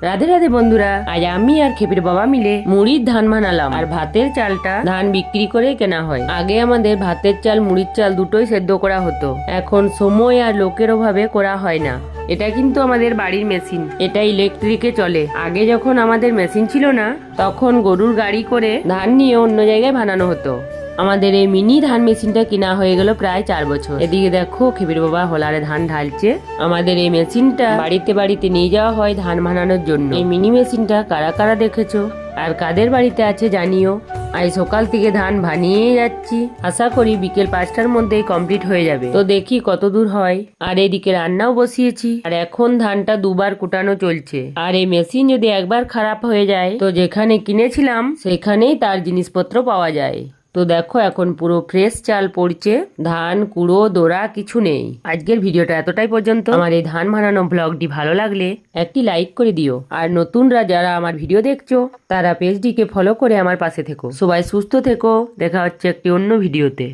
রাধে রাধে বন্ধুরা, আজ আমি আর খেপির বাবা মিলে মুড়ির ধান বানালাম। আর ভাতের চালটা ধান বিক্রি করে কেনা হয়। আগে আমাদের ভাতের চাল মুড়ির চাল দুটোই সেদ্ধ করা হতো। এখন সময় আর লোকের অভাবে করা হয় না। এটা কিন্তু আমাদের বাড়ির মেশিন, এটা ইলেকট্রিকে চলে। আগে যখন আমাদের মেশিন ছিল না, তখন গরুর গাড়ি করে ধান নিয়ে অন্য জায়গায় বানানো হতো। আমাদের এই মিনি ধান মেশিনটা কিনা হয়ে গেল প্রায় 4 বছর। এদিকে দেখো খেবির বাবা হোলারে ধান ঢালছে। আমাদের এই মেশিনটা বাড়িতে বাড়িতে নিয়ে যাওয়া হয় ধান বানানোর জন্য। এই মিনি মেশিনটা কারা কারা দেখেছো আর কাদের বাড়িতে আছে জানিও। আজ সকাল থেকে ধান বানিয়ে যাচ্ছি, আশা করি বিকেল 5টার মধ্যেই কমপ্লিট হয়ে যাবে। তো দেখি কত দূর হয়। আর এদিকে রান্নাও বসিয়েছি। আর এখন ধানটা দুবার কুটানো চলছে। আর এই মেশিন যদি একবার খারাপ হয়ে যায়, তো যেখানে কিনেছিলাম সেখানেই তার জিনিসপত্র পাওয়া যায়। তো দেখো এখন পুরো ফ্রেশ চাল পড়ছে, ধান কুড়ো দোড়া কিছু নেই। আজকের ভিডিওটা এতটাই পর্যন্ত। আমার এই ধান বানানো ব্লগটি ভালো লাগলে একটি লাইক করে দিও। আর নতুনরা যারা আমার ভিডিও দেখছো তারা পেজটিকে ফলো করে আমার পাশে থেকো। সবাই সুস্থ থেকো, দেখা হচ্ছে একটি অন্য ভিডিওতে।